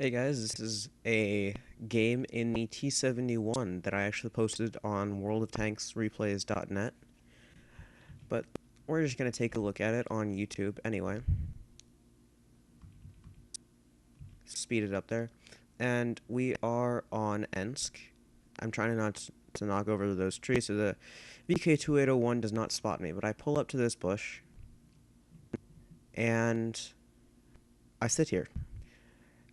Hey guys, this is a game in the T71 that I actually posted on worldoftanksreplays.net, but we're just going to take a look at it on YouTube anyway. Speed it up there. And we are on Ensk. I'm trying not to knock over those trees so the VK2801 does not spot me, but I pull up to this bush and I sit here.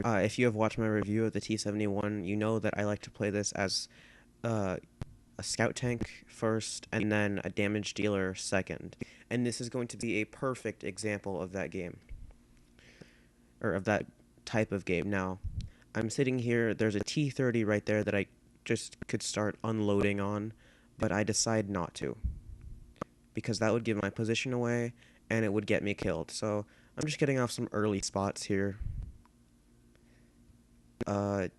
If you have watched my review of the T71, you know that I like to play this as uh, a scout tank first, and then a damage dealer second. And this is going to be a perfect example of that game, or of that type of game. Now, I'm sitting here, there's a T30 right there that I just could start unloading on, but I decide not to, because that would give my position away, and it would get me killed. So, I'm just getting off some early spots here.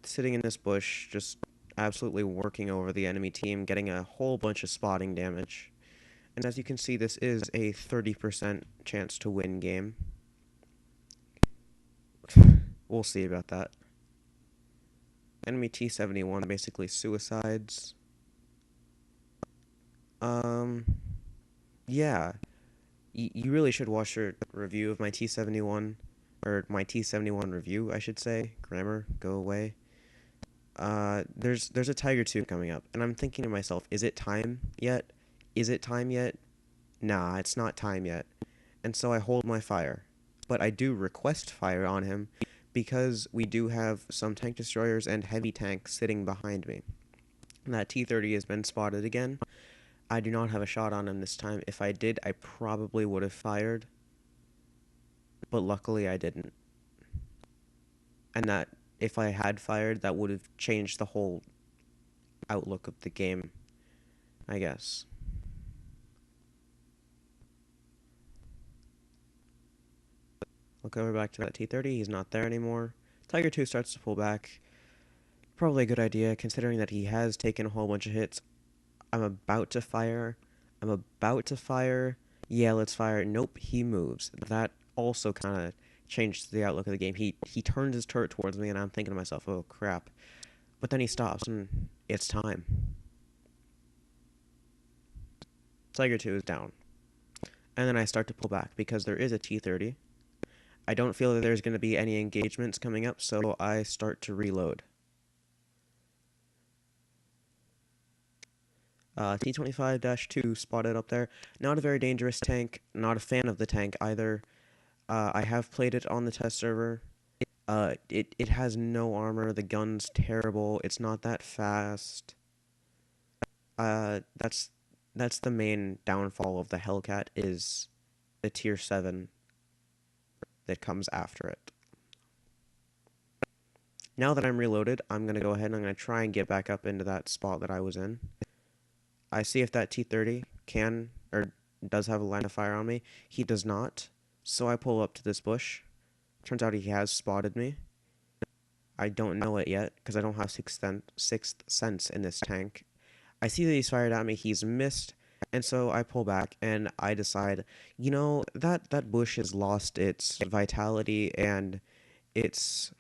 Sitting in this bush, just absolutely working over the enemy team, getting a whole bunch of spotting damage. And as you can see, this is a 30% chance to win game. We'll see about that. Enemy T71 basically suicides. Um, yeah. You really should watch your review of my T71, or my T71 review, I should say. Grammar, go away. There's a Tiger 2 coming up, and I'm thinking to myself, is it time yet? Is it time yet? Nah, it's not time yet. And so I hold my fire. But I do request fire on him because we do have some tank destroyers and heavy tanks sitting behind me. That T30 has been spotted again. I do not have a shot on him this time. If I did, I probably would have fired. But luckily I didn't. And that, if I had fired, that would have changed the whole outlook of the game, I guess. Look over back to that T30. He's not there anymore. Tiger 2 starts to pull back. Probably a good idea, considering that he has taken a whole bunch of hits. I'm about to fire. I'm about to fire. Yeah, let's fire. Nope, he moves. That also kind of changed the outlook of the game. He turns his turret towards me, and I'm thinking to myself, oh, crap. But then he stops, and it's time. Tiger 2 is down. And then I start to pull back, because there is a T30. I don't feel that there's going to be any engagements coming up, so I start to reload. T25-2 spotted up there. Not a very dangerous tank. Not a fan of the tank either. I have played it on the test server. It has no armor. The gun's terrible. It's not that fast. That's the main downfall of the Hellcat is the tier 7 that comes after it. Now that I'm reloaded, I'm going to go ahead and I'm going to try and get back up into that spot that I was in. I see if that T30 can or does have a line of fire on me. He does not, so I pull up to this bush. Turns out he has spotted me. I don't know it yet, because I don't have sixth sense in this tank. I see that he's fired at me, he's missed, and so I pull back, and I decide, you know, that bush has lost its vitality and its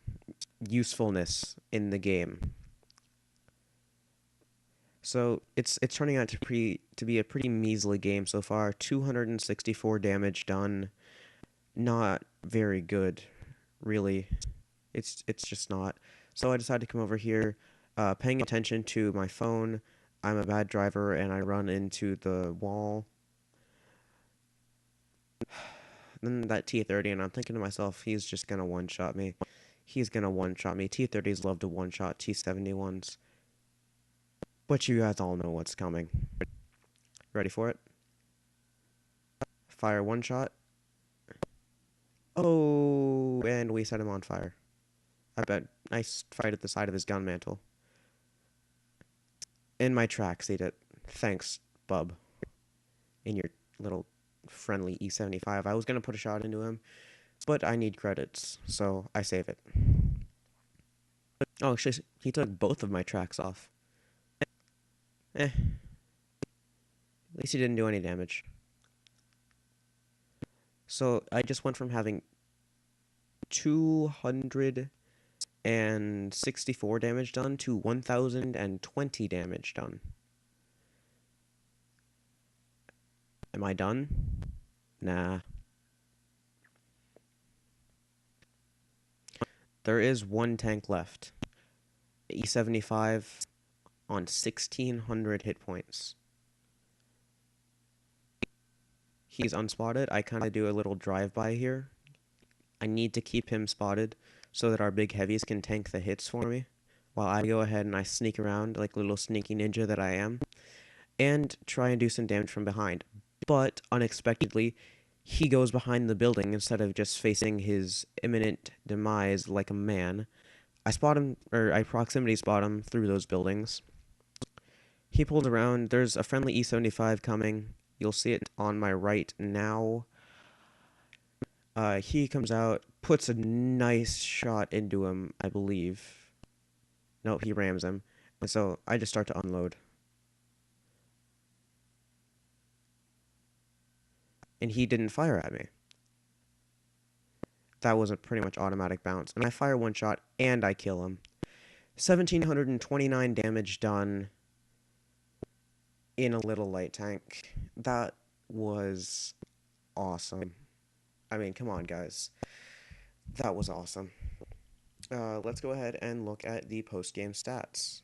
usefulness in the game. So it's turning out to be a pretty measly game so far. 264 damage done. Not very good, really. It's just not. So I decided to come over here, paying attention to my phone. I'm a bad driver and I run into the wall. Then that T30 and I'm thinking to myself, he's just gonna one-shot me. He's gonna one-shot me. T30s love to one-shot T71s. But you guys all know what's coming. Ready for it? Fire one shot. Oh, and we set him on fire. I bet. Nice fight at the side of his gun mantle. In my tracks, eat it. Thanks, bub. In your little friendly E75. I was going to put a shot into him, but I need credits, so I save it. Oh, actually, he took both of my tracks off. At least he didn't do any damage. So I just went from having 200 and 64 damage done to 1020 damage done. Am I done? Nah. There is one tank left. E75 on 1600 hit points. He's unspotted. I kind of do a little drive-by here. I need to keep him spotted so that our big heavies can tank the hits for me, while I go ahead and I sneak around like a little sneaky ninja that I am, and try and do some damage from behind. But unexpectedly, he goes behind the building instead of just facing his imminent demise like a man. I spot him, or I proximity spot him through those buildings. He pulls around. There's a friendly E75 coming. You'll see it on my right now. He comes out, puts a nice shot into him, I believe. No, he rams him. And so I just start to unload. And he didn't fire at me. That was a pretty much automatic bounce. And I fire one shot, and I kill him. 1729 damage done in a little light tank. That was awesome. I mean, come on, guys. That was awesome. Let's go ahead and look at the post-game stats.